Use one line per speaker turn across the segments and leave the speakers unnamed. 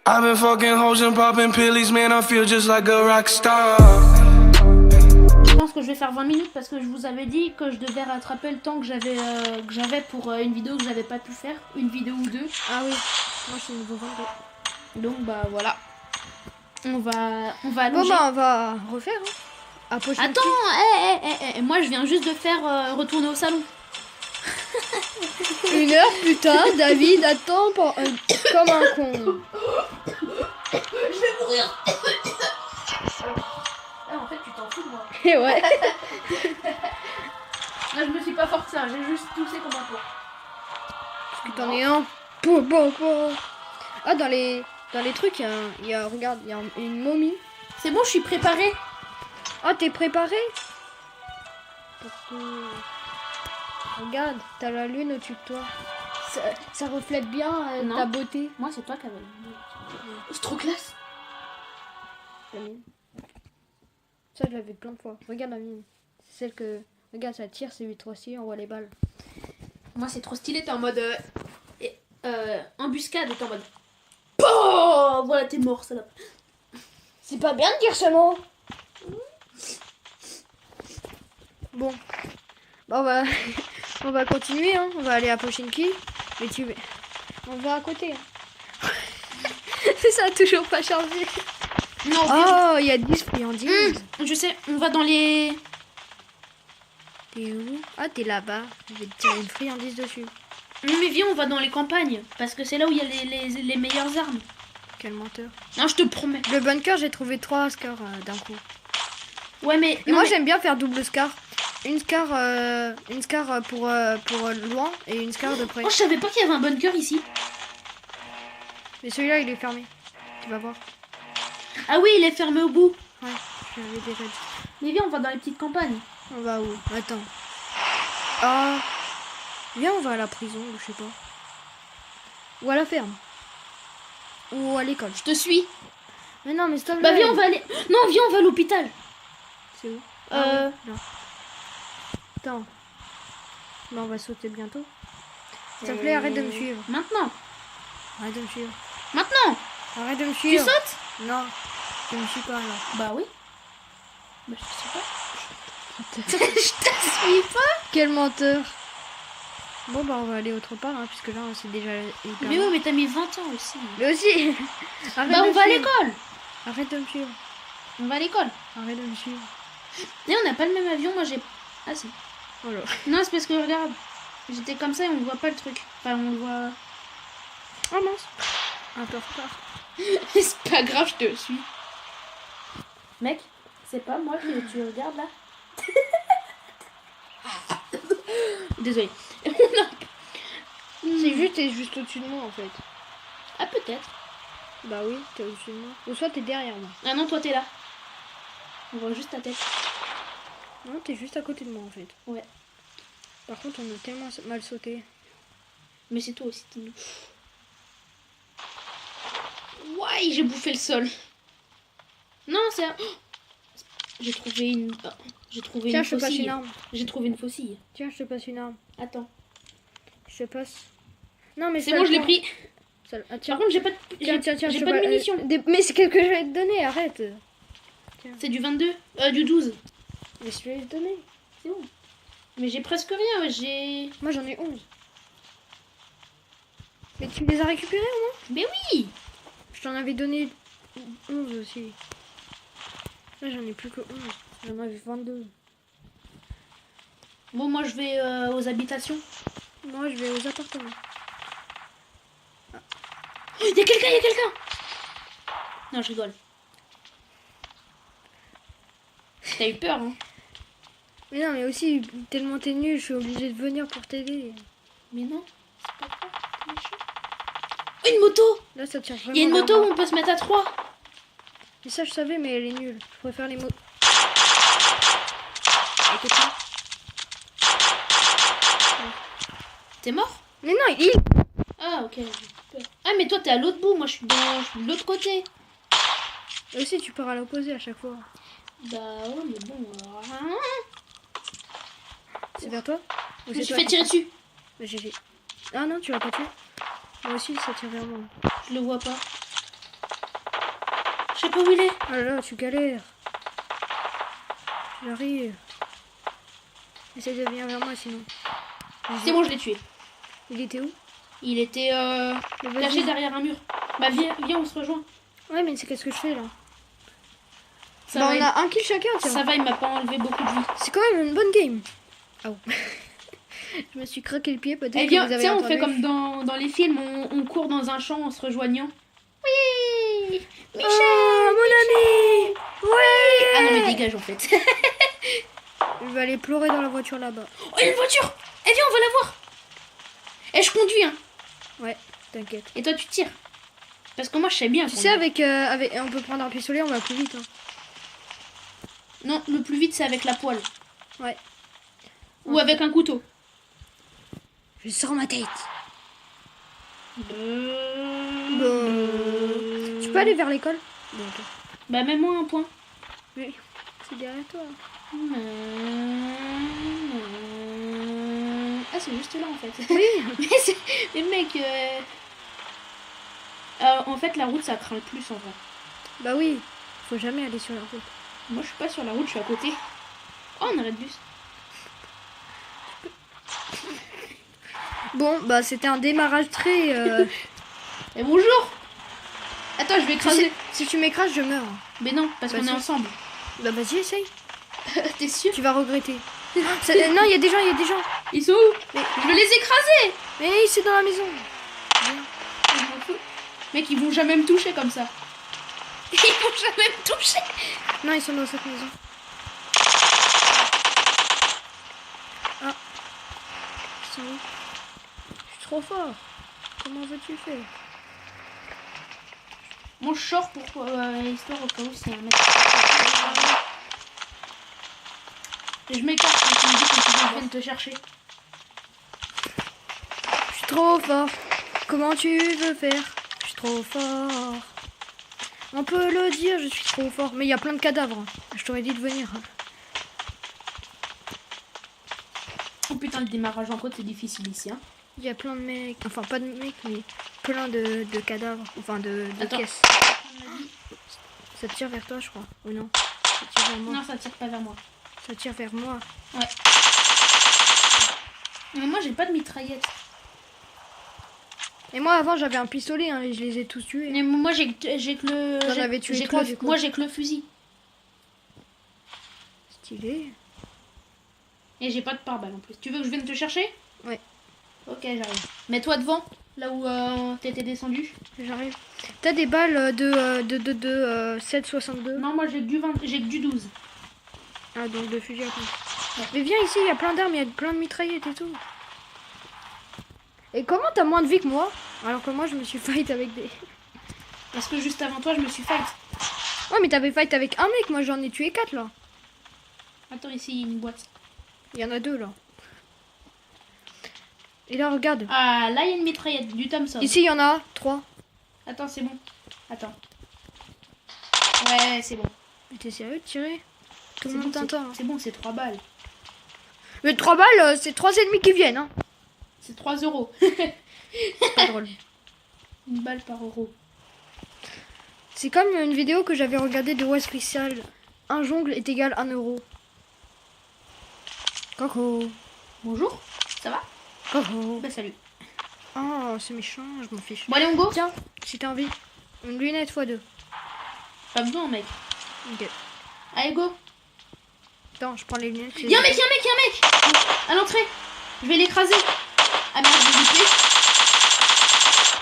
I've been fucking hoes and popping pillies, man, I feel just like a rock star.
Je pense que je vais faire 20 minutes parce que je vous avais dit que je devais rattraper le temps que j'avais pour une vidéo que j'avais pas pu faire, une vidéo ou deux.
Ah oui, moi je suis niveau 22.
Donc bah voilà. On va
Bon
allonger.
bah on va refaire. Hein.
Attends, moi je viens juste de faire retourner au salon.
1 heure plus tard, David attend comme un con.
Je vais mourir. Ah, en fait tu t'en fous de moi.
Et ouais.
Là je me suis pas forcé, hein, j'ai juste toussé comme un porc.
Parce que t'en es un. Pou. Ah dans les trucs regarde, il y a une momie.
C'est bon, je suis préparée.
Ah t'es préparé? Regarde, t'as la lune au-dessus de toi. Ça reflète bien ta beauté.
Moi c'est toi qui avais. C'est trop classe.
La mienne. Ça je l'avais plein de fois. Regarde la mienne. C'est celle que... Regarde, ça tire, c'est 8-3-6, on voit les balles.
Moi c'est trop stylé, t'es en mode embuscade, t'es en mode oh, voilà, t'es mort, salope.
C'est pas bien de dire ce mot. Bon. Bah, on va continuer, hein. On va aller à Pochinki. Mais on va à côté. Hein. Ça a toujours pas changé.
Non,
oh, il y a 10 friandises.
je sais, on va dans les...
T'es où? Ah, t'es là-bas. Je vais te tirer une friandise dessus.
Mais viens, on va dans les campagnes. Parce que c'est là où il y a les meilleures armes.
Quel menteur.
Non, je te promets.
Le bunker, j'ai trouvé 3 scars d'un coup.
Ouais, mais...
Et moi, j'aime bien faire double scar. Une scar pour loin et une scar de près.
Oh, je savais pas qu'il y avait un bunker ici.
Mais celui-là, il est fermé. Tu vas voir.
Ah oui, il est fermé au bout.
Ouais, je l'avais déjà dit.
Mais viens, on va dans les petites campagnes.
On va où? Attends. Ah. Viens, on va à la prison, ou je sais pas. Ou à la ferme. Ou à l'école.
Je te suis.
Mais non, mais stop.
Bah viens, on va aller... Non, viens, on va à l'hôpital.
C'est où?
Oui,
non. Attends. Bah, on va sauter bientôt. S'il te plaît, arrête de me suivre.
Maintenant.
Arrête de me suivre.
Maintenant.
Arrête de me
Tu
suivre.
sautes?
Non. Je me suis pas là.
Bah oui. Bah je sais pas. Je te suis pas.
Quel menteur. Bon bah on va aller autre part hein, puisque là c'est déjà hyper
Mais oui, mais t'as mis 20 ans aussi.
Mais aussi. Arrête
Bah
de
on
me
va à
suivre.
l'école.
Arrête de me suivre.
On va à l'école.
Arrête de me suivre.
Et on n'a pas le même avion, moi j'ai... Ah si.
Oh là.
Non, c'est parce que regarde. J'étais comme ça et on voit pas le truc. Enfin, on le voit...
Oh mince. Un peu en retard.
C'est pas grave, je te suis. Mec, c'est pas moi que tu regardes là. Désolée.
T'es juste au-dessus de moi en fait.
Ah peut-être.
Bah oui, t'es au-dessus de moi. Ou soit t'es derrière moi.
Ah non, toi t'es là. On voit juste ta tête.
Non, t'es juste à côté de moi en fait.
Ouais.
Par contre, on a tellement mal sauté.
Mais c'est toi aussi, Tino. Ouais, j'ai bouffé le sol. Non, c'est... J'ai trouvé une... J'ai trouvé
Tiens,
une
je te passe
faucille.
une arme.
J'ai trouvé une faucille.
Tiens, je te passe une arme.
Attends.
Je te passe. Non, mais
C'est
ça
bon,
le
je l'ai
prend.
pris.
Ça... Ah, tiens.
Par contre, j'ai pas de...
Tiens,
j'ai
je
pas de
te-
munitions.
Mais c'est quelque chose que je vais te donner, arrête.
C'est du 22. Du 12.
Mais je vais te donner.
C'est bon. Mais j'ai presque rien. J'ai...
Moi j'en ai 11. Mais tu les as récupérés au moins?
Mais oui.
Je t'en avais donné 11 aussi. Là j'en ai plus que 11. J'en avais 22.
Bon, moi, je vais aux habitations.
Moi je vais aux appartements.
Oh, y a quelqu'un. Non, je rigole. T'as eu peur, hein?
Mais non, mais aussi, tellement t'es nul, je suis obligée de venir pour t'aider.
Mais non, c'est pas grave, t'es méchant. Oh, une moto!
Là ça tire vraiment.
Il y a une
vers
moto
moi.
où on peut se mettre à 3.
Mais ça je savais, mais elle est nulle. Je préfère les motos.
T'es mort?
Mais non, il.
Ah, ok. J'ai peur. Ah, mais toi, t'es à l'autre bout. Moi, je suis de l'autre côté.
Et aussi, tu pars à l'opposé à chaque fois.
Bah, ouais, mais bon.
C'est vers toi?
Je me suis fait tirer dessus.
GG. Ah non, tu vas pas tuer. Moi aussi, ça tire vers moi.
Je le vois pas. Je sais pas où il est.
Oh là là, tu galères. J'arrive. Essaye de venir vers moi sinon.
C'est bon, je l'ai tué.
Il était où?
Il était
Mais vas-y.
caché derrière un mur. Bah viens, on se rejoint.
Ouais, mais c'est qu'est-ce que je fais là?
Ça
Bah,
va,
on a un kill chacun, tiens.
ça va, il m'a pas enlevé beaucoup de vie.
C'est quand même une bonne game. Ah oh. Je me suis craqué le pied, peut-être
Eh
que
bien,
vous avez
tiens, on
entendu.
fait comme dans les films, on court dans un champ en se rejoignant. Oui, Michel.
Oh, mon ami. Ouais.
Ah non, mais dégage en fait.
Je vais aller pleurer dans la voiture là-bas.
Oh, il y a une voiture. Eh viens, on va la voir. Eh, je conduis, hein.
Ouais, t'inquiète.
Et toi, tu tires. Parce que moi, je sais bien.
Tu sais, avec, on peut prendre un pistolet, on va plus vite. Hein.
Non, le plus vite, c'est avec la poêle.
Ouais.
Ou avec un couteau.
Je sors ma tête. Tu peux aller vers l'école? Bon, ok.
Bah, mets-moi un point.
Oui, c'est derrière toi.
Ah, c'est juste là en fait.
Oui.
Mais mec, en fait, la route ça craint le plus en vrai.
Bah oui, faut jamais aller sur la route.
Moi, je suis pas sur la route, je suis à côté. Oh, on arrête de bus.
Bon, bah c'était un démarrage très...
Et bonjour. Attends, je vais écraser.
Si tu m'écrases, je meurs.
Mais non, parce
Bah,
qu'on est
si.
ensemble.
Bah vas-y, essaye.
T'es sûr?
Tu vas regretter. Non, il y a des gens,
Ils sont où? Mais je vais les écraser.
Mais c'est dans la maison.
Je m'en fous. Mec, ils vont jamais me toucher comme ça. Ils vont jamais me toucher.
Non, ils sont dans cette maison. Ah. Ils sont où? Je suis trop fort. Comment veux-tu faire?
Mon short pour histoire au cas où c'est un mec. Et je m'écarte quand tu me dis que je viens de te chercher.
Je suis trop fort. Comment tu veux faire? Je suis trop fort. On peut le dire, je suis trop fort. Mais il y a plein de cadavres. Je t'aurais dit de venir.
Oh putain, le démarrage en côte c'est difficile ici. Hein.
Il y a plein de mecs. Enfin, pas de mecs, mais plein de cadavres. Enfin, de
Attends.
caisses. Ça tire vers toi, je crois. Ou non? Ça tire vers moi.
Non, ça tire pas vers moi.
Ça tire vers moi.
Ouais. Mais moi j'ai pas de mitraillette.
Et moi, avant, j'avais un pistolet. Hein, et je les ai tous tués.
Mais moi j'ai que le.
T'en avais tué
j'ai que
3,
le-
du coup.
Moi j'ai que le fusil.
Stylé.
Et j'ai pas de pare-balles en plus. Tu veux que je vienne te chercher?
Ouais.
Ok, j'arrive. Mets-toi devant, là où t'étais descendu.
J'arrive. T'as des balles de 7,62.
Non, moi j'ai que du 20, j'ai que du 12.
Ah, donc de fusil à pompe.
Ouais.
Mais viens ici, il y a plein d'armes, il y a plein de mitraillettes et tout. Et comment t'as moins de vie que moi? Alors que moi, je me suis fight avec des...
Parce que juste avant toi, je me suis fight.
Ouais, mais t'avais fight avec un mec, moi j'en ai tué 4 là.
Attends, ici, il y a une boîte.
Il y en a 2 là. Et là, regarde.
Ah, là, il y a une mitraillette, du Thompson.
Ici, il y en a 3.
Attends, c'est bon. Attends. Ouais, c'est bon.
Mais t'es sérieux de tirer? Tout
C'est
le monde
bon,
t'entend. Hein.
c'est bon, c'est 3 balles.
Mais 3 balles, c'est 3 ennemis qui viennent. Hein.
C'est 3 euros.
C'est pas drôle.
Une balle par euro.
C'est comme une vidéo que j'avais regardée de West Crystal. Un jongle est égal à 1 euro. Coco.
Bonjour, ça va?
Coco.
Bah, salut.
Oh, c'est méchant, je m'en fiche.
Bon, allez, on go.
Tiens, si t'as envie. Une lunette x2.
Pas besoin, mec.
Ok.
Allez, go.
Attends, je prends les lunettes.
Y'a un mec, y'a un mec, y'a un mec. À l'entrée. Je vais l'écraser. Ah merde, je l'ai loupé.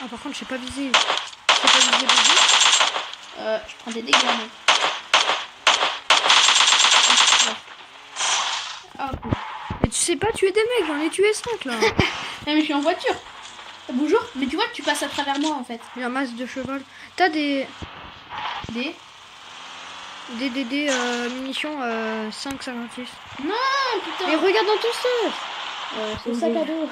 Ah, par contre, je sais pas viser. Je sais pas viser le jeu.
Je prends des dégâts, mec. Ah, cool.
Mais tu sais pas tuer des mecs, j'en ai tué 5 là.
Ah, mais je suis en voiture. Ah, bonjour. Mais tu vois, tu passes à travers moi, en fait.
J'ai un masque de cheval. T'as des
Des...
munitions 5,56.
Non, putain.
Et regarde dans ton sac.
C'est
Le sac à dos.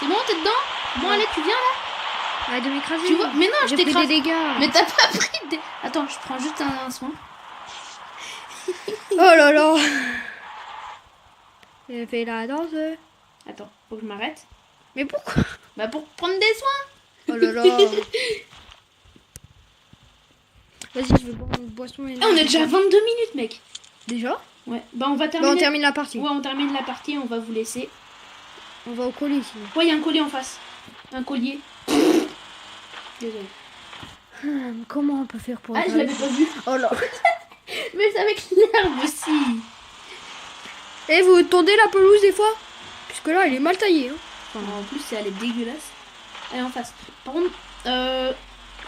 C'est bon, t'es dedans? Bon, allez, tu viens là?
Arrête de m'écraser.
Tu vois? Mais non, je
J'ai pris des
t'écrase.
dégâts.
Mais t'as pas pris des... Attends, je prends juste un soin.
Oh là là. J'ai fait la danse.
Attends, faut que je m'arrête.
Mais pourquoi?
Bah pour prendre des soins.
Oh là là. Vas-y, je vais boire une boisson.
Ah, on est déjà à 22 minutes, mec.
Déjà?
Ouais, bah on va
Bon,
terminer.
on termine la partie.
Ouais, on termine la partie, on va vous laisser.
On va au colis sinon.
Ouais, il y a un collier en face. Un collier. Désolé.
Comment on peut faire pour
Ah, je l'avais pas vu.
Oh là.
Mais c'est avec l'herbe aussi.
Et vous tondez la pelouse des fois? Puisque là, elle est mal taillée. Hein.
En plus, elle est dégueulasse. Elle est en face. Par contre,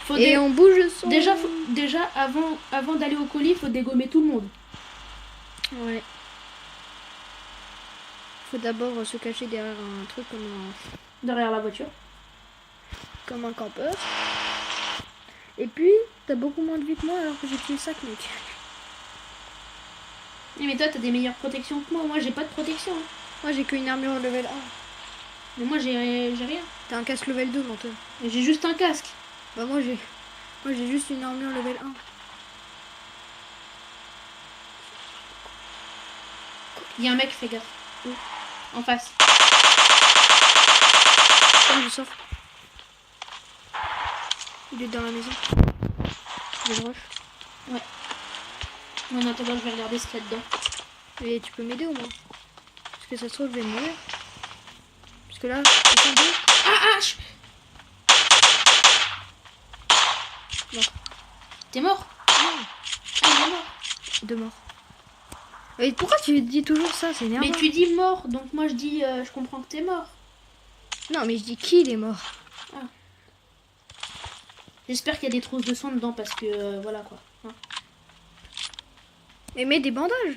faut
Et on bouge le son.
déjà avant d'aller au colis, faut dégommer tout le monde.
Ouais. Faut d'abord se cacher derrière un truc
Derrière la voiture.
comme un campeur. Et puis, t'as beaucoup moins de vie que moi alors que j'ai tué 5 mecs.
Oui, mais toi, t'as des meilleures protections que moi. Moi, j'ai pas de protection. Hein.
Moi, j'ai qu'une armure level 1.
Mais moi, j'ai rien.
T'as un casque level 2, menteur.
Et j'ai juste un casque.
Bah, moi, j'ai juste une armure level 1.
Il y a un mec, fais gaffe. Où En face.
Comme je sors. Il est dans la maison. Je le rush.
Ouais. Moi, en attendant, je vais regarder ce qu'il y a dedans.
Et tu peux m'aider au moins. Parce que ça se trouve, je vais mourir. Parce que là, ils sont deux.
Ah,
Bon.
T'es mort?
Non.
Ah, il est mort.
Deux morts. Et pourquoi tu dis toujours ça? C'est énervant.
Mais tu dis mort, donc moi je dis, je comprends que t'es mort.
Non, mais je dis qu'il est mort.
J'espère qu'il y a des trousses de sang dedans parce que voilà quoi. Hein.
Et mets des bandages.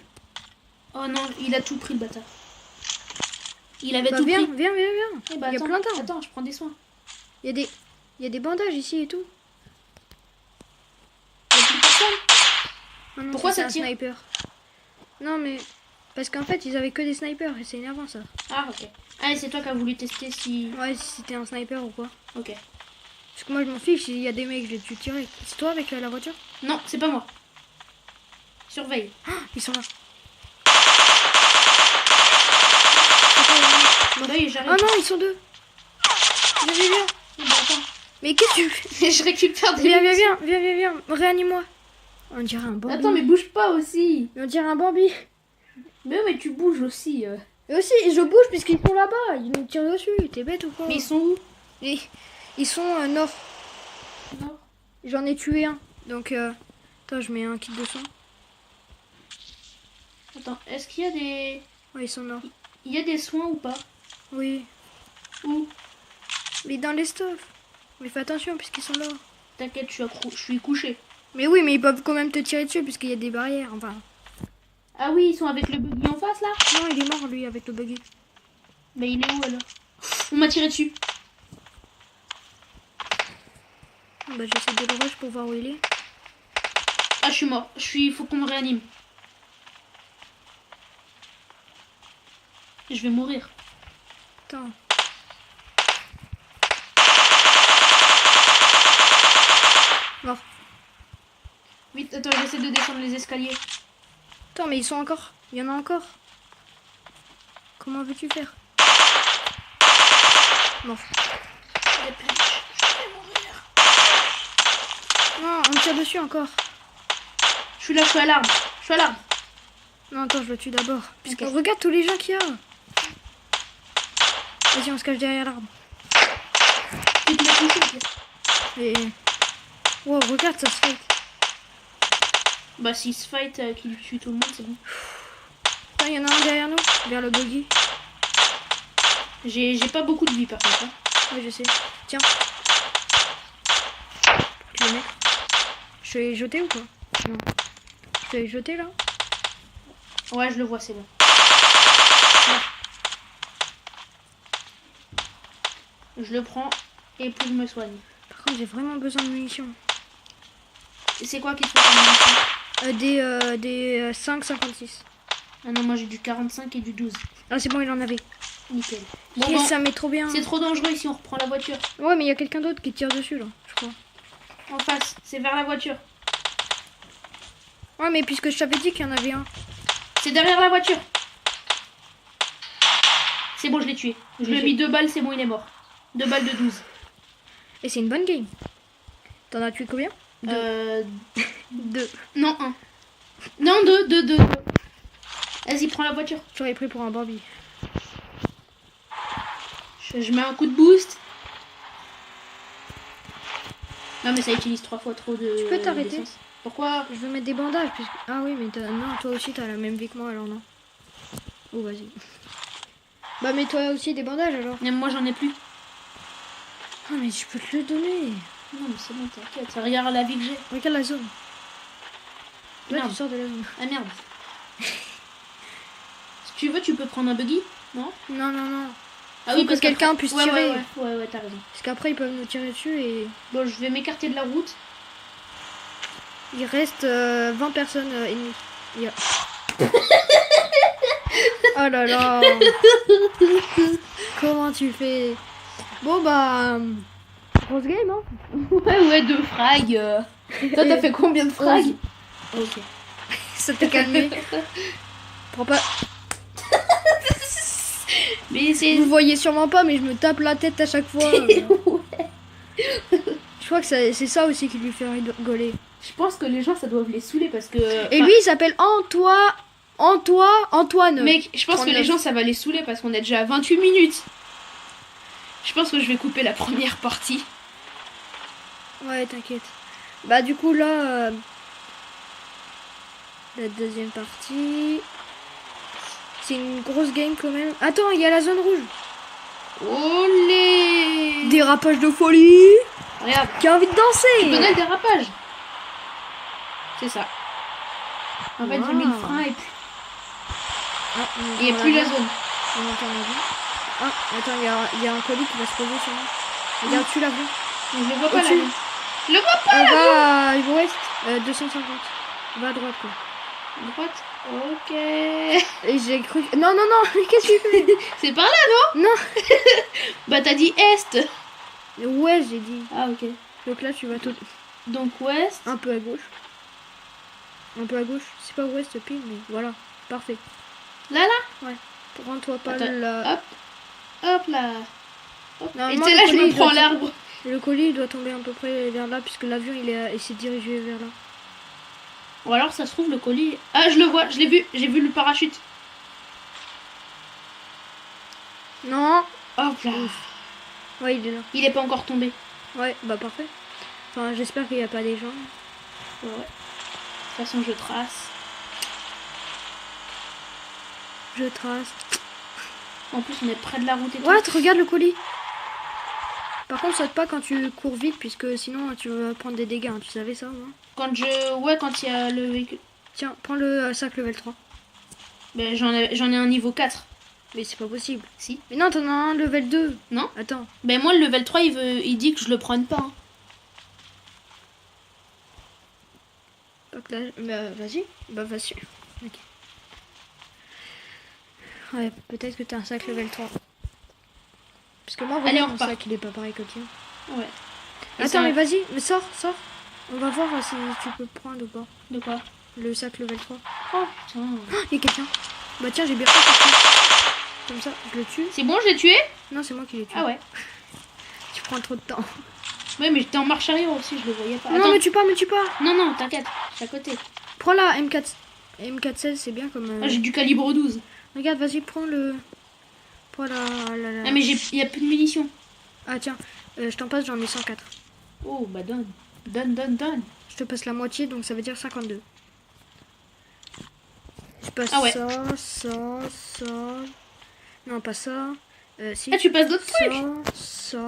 Oh non, il a tout pris le bâtard. Il avait
Bah,
tout
viens,
pris.
viens.
Eh bah,
Il y a
attends,
plein d'armes.
attends, je prends des soins.
Il y a des bandages ici et tout.
Il y a plus personne.
Ah non,
Pourquoi
c'est
ça
un
tire
sniper? Non, mais parce qu'en fait, ils avaient que des snipers et c'est énervant ça.
Ah ok. Ah et c'est toi qui as voulu tester si...
Ouais, si c'était un sniper ou quoi.
Ok.
Parce que moi, je m'en fiche, s'il y a des mecs, je les tue direct. C'est toi avec la voiture?
Non, c'est pas moi. Surveille.
Ils sont là.
Bon, là, j'arrive.
Ah non, ils sont deux. Viens.
Eh ben, attends.
Mais qu'est-ce que tu fais?
Je récupère des...
Viens. Réanime-moi. On dirait un Bambi.
Attends, mais bouge pas aussi.
On dirait un Bambi.
Mais tu bouges aussi.
Et aussi, je bouge puisqu'ils sont là-bas. Ils nous tirent dessus. T'es bête ou quoi?
Mais ils sont où?
Ils sont nord.
Non.
J'en ai tué un. Donc, attends, je mets un kit de soin.
Attends, est-ce qu'il y a des...
Ouais, ils sont nord.
Il y a des soins ou pas?
Oui.
Où?
Mais dans les stuffs. Mais fais attention puisqu'ils sont là.
T'inquiète, je suis couché.
Mais oui, mais ils peuvent quand même te tirer dessus puisqu'il y a des barrières. Enfin.
Ah oui, ils sont avec le buggy en face là?
Non, il est mort lui avec le buggy.
Mais il est où alors? On m'a tiré dessus.
Bah, j'essaie de le rush pour voir où il est.
Ah, je suis mort. Faut qu'on me réanime. Je vais mourir.
Attends. Mort.
Vite, attends, j'essaie de descendre les escaliers.
Attends, mais ils sont encore. Il y en a encore. Comment veux-tu faire? Mort.
Je vais mourir.
Non, on me tire dessus encore.
Je suis là, je suis à l'arbre. Je suis à l'arbre.
Non, attends, je le tue d'abord. Puisque
Ok.
regarde tous les gens qu'il y a. Vas-y, on se cache derrière l'arbre.
Tu te l'as touché.
Et... Wow, regarde, ça se fait.
Bah, s'il se fight, qu'il tue tout le monde, c'est bon.
Attends, il y en a un derrière nous, vers le buggy.
J'ai pas beaucoup de vie par contre. Hein.
Oui, je sais. Tiens. Je le mets. Je l'ai jeté ou quoi? Non. Je l'ai jeté là?
Ouais, je le vois, c'est bon. Je le prends et puis je me soigne.
Par contre, j'ai vraiment besoin de munitions.
Et c'est quoi qui te fait ta munition?
Des 5,56.
Ah non, moi j'ai du 45 et du 12.
Ah, c'est bon, il en avait.
Nickel. Bon,
Yes,
bon,
ça met trop bien.
c'est trop dangereux si on reprend la voiture.
Ouais, mais il y a quelqu'un d'autre qui tire dessus là, je crois.
En face, c'est vers la voiture.
Ouais, mais puisque je t'avais dit qu'il y en avait un.
C'est derrière la voiture. C'est bon, je l'ai tué. Je lui ai mis 2 balles, c'est bon, il est mort. 2 balles de 12.
Et c'est une bonne game. T'en as tué combien? 2.
Non, 1. Non, 2. Vas-y, prends la voiture.
J'aurais pris pour un Barbie.
Je mets un coup de boost. Non, mais ça utilise 3 fois trop de.
Tu peux t'arrêter?
d'essence. Pourquoi?
Je veux mettre des bandages. Ah oui, mais non, toi aussi t'as la même vie que moi alors non. Oh, vas-y. Bah, mais toi aussi des bandages alors.
Même moi, j'en ai plus.
Ah, mais je peux te le donner.
Non, mais c'est bon, t'inquiète. Regarde la vie que j'ai.
Regarde la zone. Là,
Merde.
tu sors de la zone.
Ah merde. Si tu veux, tu peux prendre un buggy, non?
Non.
Ah
Faut
oui,
que
parce
quelqu'un
qu'après-
puisse
ouais,
tirer.
Ouais, t'as raison.
Parce qu'après, ils peuvent nous tirer dessus et
Bon, je vais m'écarter de la route.
il reste 20 personnes ennemies. Il y a- Oh là là. Comment tu fais? Bon, bah. Grosse game, hein?
Ouais, 2 frags. Toi, t'as fait combien de frags? Ok.
Ça t'a calmé. Prends pas.
Mais c'est.
Vous voyez sûrement pas, mais je me tape la tête à chaque fois. Je crois que c'est ça aussi qui lui fait rigoler.
Je pense que les gens, ça doit les saouler parce que.
Et lui, il s'appelle Antoine.
Mec, je pense que
39.
les gens, ça va les saouler parce qu'on est déjà à 28 minutes. Je pense que je vais couper la première partie.
Ouais, t'inquiète. Bah, du coup, là. La deuxième partie. C'est une grosse game quand même. Attends, il y a la zone rouge.
Olé!
Dérapage de folie.
Regarde,
Qui a envie de
tu
danser.
connais le dérapage? C'est ça. En fait, j'ai mis le
Wow.
frein et puis.
Ah,
Il n'y a plus la zone.
On entend l'avion. Ah, attends, il y a un colis qui va se poser sur moi. Regarde, tu l'avion.
Mais je le vois pas
Au-dessus.
là. Je le vois pas.
Va à l'ouest, 250. Va à droite, quoi.
Droite. Ok.
Et j'ai cru... Non, qu'est-ce que tu fais?
C'est par là, non?
Non.
Bah, t'as dit est.
Ouais, j'ai dit.
Ah, ok.
Donc là, tu vas tout...
Donc, ouest.
Un peu à gauche. Un peu à gauche. C'est pas ouest pile, mais voilà. Parfait.
Là.
Prends-toi pas
Attends,
la...
Hop là. Hop. Et
Normalement,
tu sais,
le
là, je
colis,
me
il
prends
doit-
l'arbre.
Le colis il doit tomber à peu près vers là, puisque l'avion, il s'est dirigé vers là.
Ou alors, ça se trouve, le colis. Ah, je le vois, je l'ai vu. J'ai vu le parachute.
Non.
Hop là.
Ouais, il est là.
Il est pas encore tombé.
Ouais, bah parfait. Enfin, j'espère qu'il n'y a pas des gens.
Ouais. De toute façon, je trace.
Je trace.
En plus, on est près de la route et tout.
Ouais, regarde le colis. Par contre, saute pas quand tu cours vite, puisque sinon tu vas prendre des dégâts. Hein. Tu savais ça, moi?
Quand il y a le véhicule.
Tiens, prends le sac level 3.
Ben, j'en ai un niveau 4.
Mais c'est pas possible.
Si.
Mais non, t'en as un level 2.
Non.
Attends.
Ben, moi, le level 3, il dit que je le prenne pas. Hein.
Donc là, bah vas-y. Bah vas-y. Ok. Ouais, peut-être que t'as un sac level 3. Parce que moi,
Allez,
vraiment,
on
mon
repart.
sac, il est pas pareil que le tien.
Ouais. Et
Attends, mais vas-y, mais sors. On va voir si tu peux prendre ou pas.
De quoi?
Le sac level 3.
Oh, putain.
Il y a quelqu'un. Bah tiens, j'ai bien fait ça. Comme ça, je le tue.
C'est bon, je l'ai tué?
Non, c'est moi qui l'ai tué.
Ah ouais.
Tu prends trop de temps.
Ouais, mais j'étais en marche arrière aussi, je le voyais pas.
Non,
Attends.
me tue pas.
Non, t'inquiète. Je suis à côté.
Prends la M416, c'est bien comme...
Ah, j'ai du calibre 12.
Regarde, vas-y, prends le... Prends la...
Ah, mais il y a plus de munitions.
Ah tiens, je t'en passe, j'en ai 104.
Oh, bah donne. Donne.
Je te passe la moitié, donc ça veut dire 52. Je passe
Ah ouais.
ça... Non, pas ça. Si.
Ah, tu passes d'autres trucs?
Ça...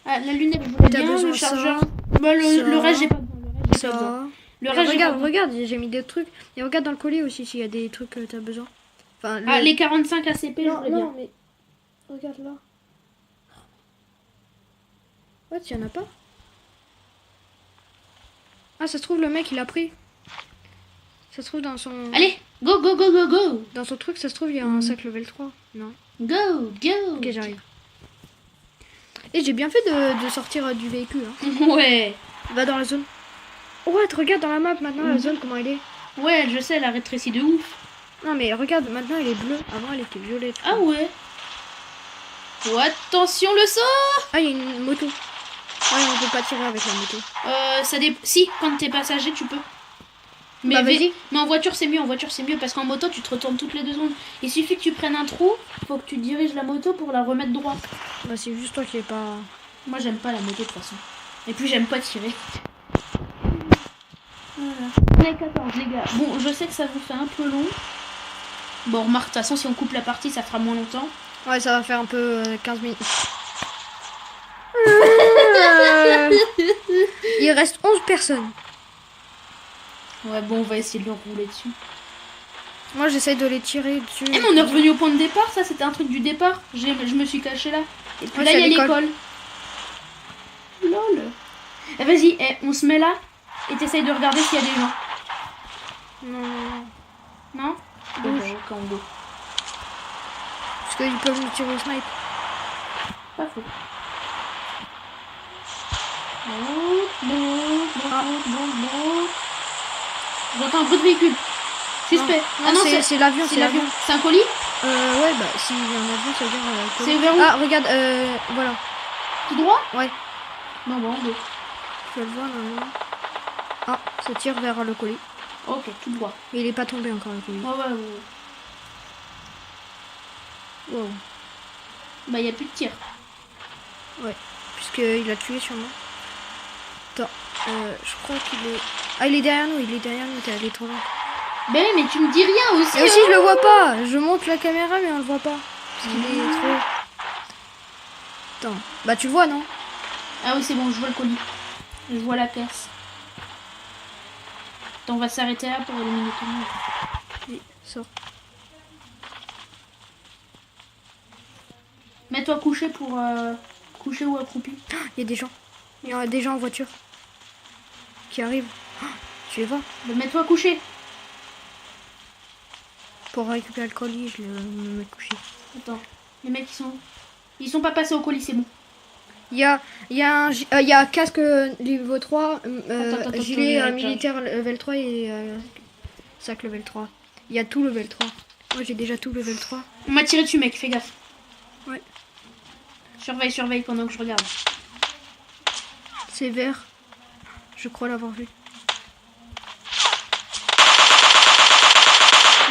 Ah, la lunette, je voulais
T'as
bien,
besoin
le chargeur.
ça,
Bah, le
ça,
reste, j'ai pas besoin. Le reste, j'ai pas besoin.
ça...
Le
Mais
reste, j'ai pas
regarde,
besoin.
regarde, j'ai mis des trucs. Et regarde dans le colis aussi s'il y a des trucs que t'as besoin. Enfin,
Ah, les 45 ACP, je voulais bien.
mais... Regarde là. Ouais, il y en a pas. Ah, ça se trouve, le mec, il a pris. Ça se trouve dans son...
Allez, go.
Dans son truc, ça se trouve, il y a un sac level 3. Non.
Go.
Ok, j'arrive. Et j'ai bien fait de sortir du véhicule. Hein.
Ouais.
Va dans la zone. Ouais, regarde dans la map maintenant, la zone, comment elle est.
Ouais, je sais, elle a rétréci de ouf.
Non, mais regarde, maintenant, elle est bleue. Avant, elle était violette.
Ah ouais. Oh, attention le saut.
Ah, il y a une moto. Ouais, on peut pas tirer avec la moto.
Si, quand t'es passager, tu peux. Mais,
Bah, vas-y.
mais en voiture, c'est mieux. En voiture, c'est mieux parce qu'en moto, tu te retournes toutes les 2 secondes. Il suffit que tu prennes un trou, faut que tu diriges la moto pour la remettre droit.
Bah, c'est juste toi qui est pas...
Moi, j'aime pas la moto de toute façon. Et puis, j'aime pas tirer. Voilà. On est 14, les gars. Bon, je sais que ça vous fait un peu long. Bon, remarque, de toute façon, si on coupe la partie, ça fera moins longtemps.
Ouais, ça va faire un peu 15 minutes. Il reste 11 personnes.
Ouais, bon, on va essayer de leur rouler dessus.
Moi, j'essaye de les tirer dessus.
Eh, mais on est revenu au point de départ, ça, c'était un truc du départ. Je me suis caché là. Et puis
Ouais,
là,
c'est
il y a
l'école.
l'école. Lol. Eh, vas-y, on se met là et t'essayes de regarder s'il y a des gens.
Non.
Non?
Bouge.
Quand on go.
Parce qu'ils peuvent nous tirer au snipe.
Pas faux. J'entends un bruit de véhicule. Suspect.
Non, c'est l'avion,
c'est l'avion. C'est un colis?
Ouais, bah, s'il y a un avion, ça veut dire...
C'est vers où?
Ah, regarde, voilà.
Tout droit?
Ouais.
Non, bon, on go.
Tu vas le voir, là. Ah, ça tire vers le colis.
Ok, tout droit.
Mais il est pas tombé encore, le colis.
Ouais.
Wow.
Bah, il n'y a plus de tir.
Ouais, puisqu'il a tué sûrement. Attends, je crois qu'il est... Ah, il est derrière nous, t'es allé trop loin.
Ben, mais tu me dis rien aussi.
Et aussi, je le vois pas. Je monte la caméra, mais on le voit pas. Parce qu'il est trop... Attends, bah tu le vois, non?
Ah oui, c'est bon, je vois le colis. Je vois la caisse. Attends, on va s'arrêter là pour éliminer tout le monde.
Oui, sors.
Mets-toi couché pour... couché ou accroupi.
Il y a des gens. Il y a des gens en voiture. Qui arrivent. Oh, tu les vois?
Ben, mets-toi couché.
Pour récupérer le colis, je me mets couché.
Attends, les mecs ils sont pas passés au colis, c'est bon.
Il y a un casque niveau 3,
Attends,
gilet
attends,
militaire level 3 et sac level 3. Il y a tout level 3. Moi j'ai déjà tout level 3.
On m'a tiré dessus, mec, fais gaffe.
Ouais.
Surveille pendant que je regarde.
C'est vert. Je crois l'avoir vu.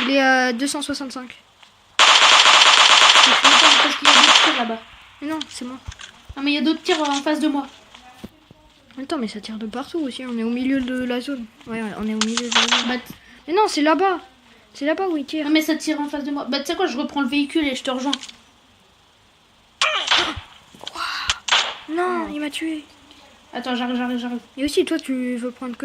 Il est à 265.
Je sais pas, parce qu'il y a d'autres tirs là-bas.
Mais non, c'est moi.
Non, mais il y a d'autres tirs en face de moi.
Attends, mais ça tire de partout aussi. On est au milieu de la zone. Ouais, on est au milieu de la zone.
Bah,
Mais non, c'est là-bas. C'est là-bas où il tire.
non, mais ça tire en face de moi. Bah, tu sais quoi, je reprends le véhicule et je te rejoins.
Non, il m'a tué.
Attends, j'arrive.
Et aussi, toi, tu veux prendre que